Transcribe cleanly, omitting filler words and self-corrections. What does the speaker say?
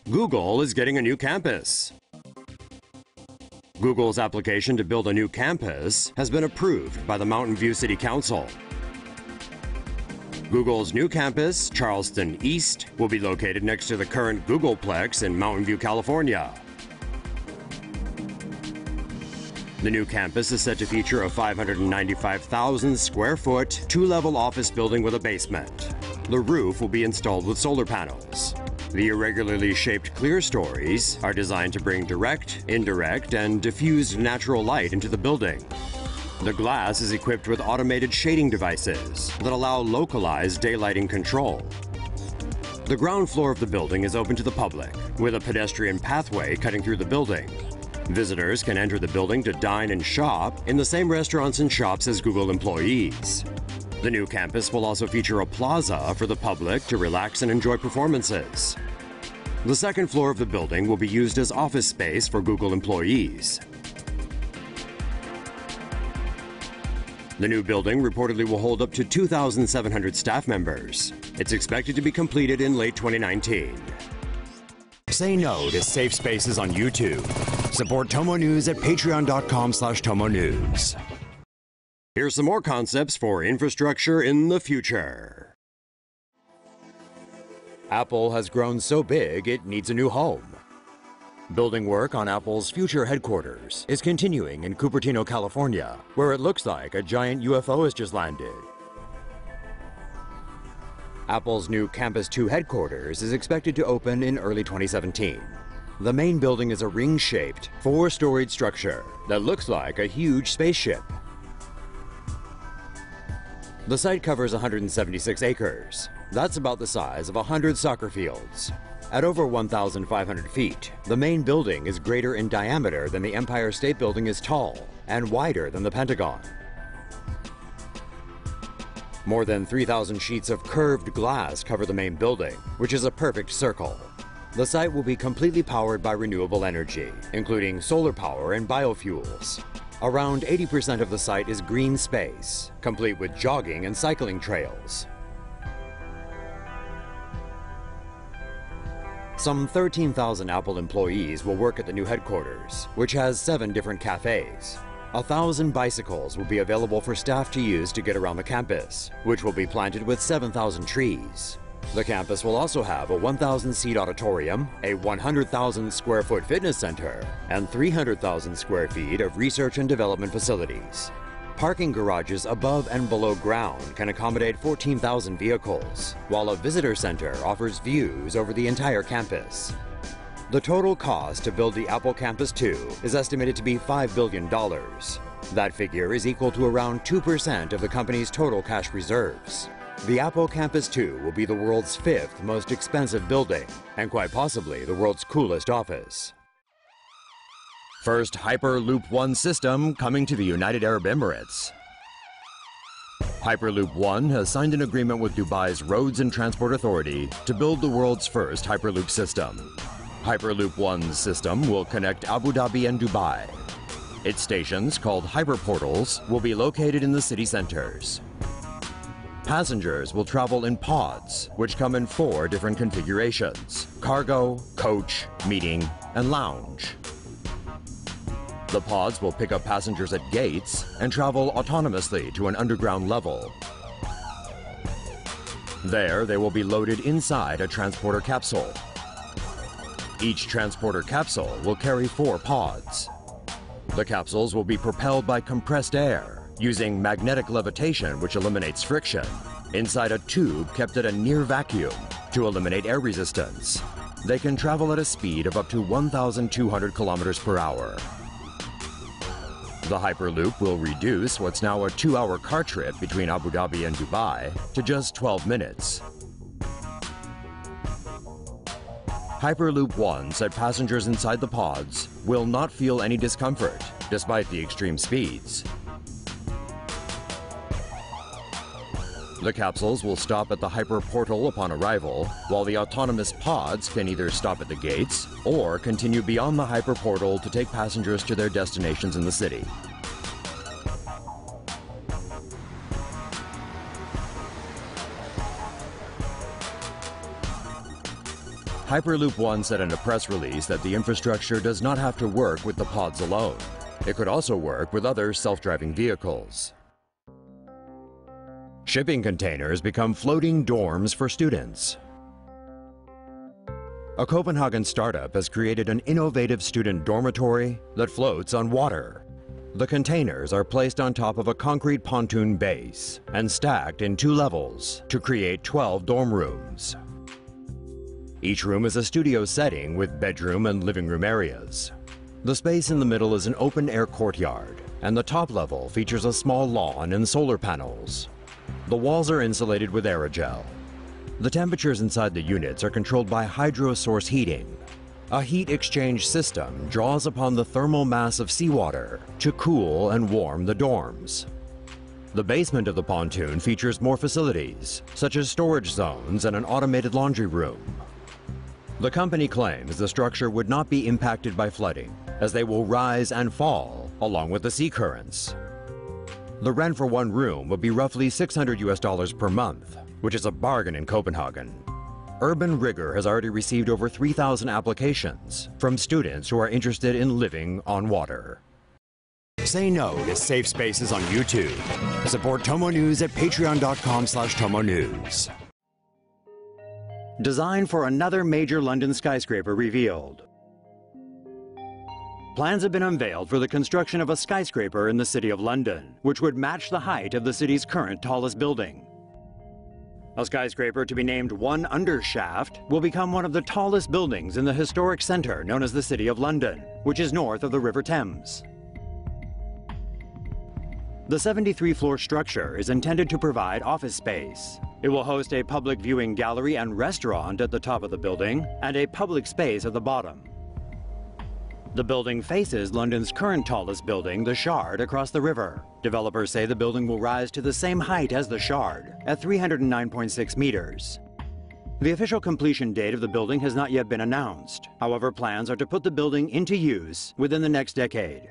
Google is getting a new campus. Google's application to build a new campus has been approved by the Mountain View City Council. Google's new campus, Charleston East, will be located next to the current Googleplex in Mountain View, California. The new campus is set to feature a 595,000 square foot, two-level office building with a basement. The roof will be installed with solar panels. The irregularly shaped clerestories are designed to bring direct, indirect, and diffused natural light into the building. The glass is equipped with automated shading devices that allow localized daylighting control. The ground floor of the building is open to the public, with a pedestrian pathway cutting through the building. Visitors can enter the building to dine and shop in the same restaurants and shops as Google employees. The new campus will also feature a plaza for the public to relax and enjoy performances. The second floor of the building will be used as office space for Google employees. The new building reportedly will hold up to 2,700 staff members. It's expected to be completed in late 2019. Say no to safe spaces on YouTube. Support TomoNews at patreon.com/TomoNews. Here's some more concepts for infrastructure in the future. Apple has grown so big it needs a new home. Building work on Apple's future headquarters is continuing in Cupertino, California, where it looks like a giant UFO has just landed. Apple's new Campus 2 headquarters is expected to open in early 2017. The main building is a ring-shaped, four-storied structure that looks like a huge spaceship. The site covers 176 acres. That's about the size of 100 soccer fields. At over 1,500 feet, the main building is greater in diameter than the Empire State Building is tall and wider than the Pentagon. More than 3,000 sheets of curved glass cover the main building, which is a perfect circle. The site will be completely powered by renewable energy, including solar power and biofuels. Around 80% of the site is green space, complete with jogging and cycling trails. Some 13,000 Apple employees will work at the new headquarters, which has 7 different cafes. 1,000 bicycles will be available for staff to use to get around the campus, which will be planted with 7,000 trees. The campus will also have a 1,000-seat auditorium, a 100,000 square foot fitness center, and 300,000 square feet of research and development facilities. Parking garages above and below ground can accommodate 14,000 vehicles, while a visitor center offers views over the entire campus. The total cost to build the Apple Campus 2 is estimated to be $5 billion. That figure is equal to around 2% of the company's total cash reserves. The Apple Campus 2 will be the world's 5th most expensive building, and quite possibly the world's coolest office. First Hyperloop 1 system coming to the United Arab Emirates. Hyperloop 1 has signed an agreement with Dubai's Roads and Transport Authority to build the world's first Hyperloop system. Hyperloop 1's system will connect Abu Dhabi and Dubai. Its stations, called hyperportals, will be located in the city centers. Passengers will travel in pods, which come in 4 different configurations: cargo, coach, meeting, and lounge. The pods will pick up passengers at gates and travel autonomously to an underground level. There, they will be loaded inside a transporter capsule. Each transporter capsule will carry 4 pods. The capsules will be propelled by compressed air, using magnetic levitation, which eliminates friction, inside a tube kept at a near vacuum to eliminate air resistance. They can travel at a speed of up to 1,200 kilometers per hour. The Hyperloop will reduce what's now a 2-hour car trip between Abu Dhabi and Dubai to just 12 minutes. Hyperloop 1 said passengers inside the pods will not feel any discomfort, despite the extreme speeds. The capsules will stop at the hyperportal upon arrival, while the autonomous pods can either stop at the gates or continue beyond the hyperportal to take passengers to their destinations in the city. Hyperloop One said in a press release that the infrastructure does not have to work with the pods alone. It could also work with other self-driving vehicles. Shipping containers become floating dorms for students. A Copenhagen startup has created an innovative student dormitory that floats on water. The containers are placed on top of a concrete pontoon base and stacked in 2 levels to create 12 dorm rooms. Each room is a studio setting with bedroom and living room areas. The space in the middle is an open-air courtyard, and the top level features a small lawn and solar panels. The walls are insulated with aerogel. The temperatures inside the units are controlled by hydro-source heating. A heat exchange system draws upon the thermal mass of seawater to cool and warm the dorms. The basement of the pontoon features more facilities, such as storage zones and an automated laundry room. The company claims the structure would not be impacted by flooding, as they will rise and fall along with the sea currents. The rent for one room would be roughly $600 per month, which is a bargain in Copenhagen. Urban Rigor has already received over 3,000 applications from students who are interested in living on water. Say no to safe spaces on YouTube. Support TomoNews at patreon.com/TomoNews. Design for another major London skyscraper revealed. Plans have been unveiled for the construction of a skyscraper in the City of London, which would match the height of the city's current tallest building. A skyscraper to be named One Undershaft will become one of the tallest buildings in the historic centre known as the City of London, which is north of the River Thames. The 73-floor structure is intended to provide office space. It will host a public viewing gallery and restaurant at the top of the building and a public space at the bottom. The building faces London's current tallest building, the Shard, across the river. Developers say the building will rise to the same height as the Shard, at 309.6 meters. The official completion date of the building has not yet been announced. However, plans are to put the building into use within the next decade.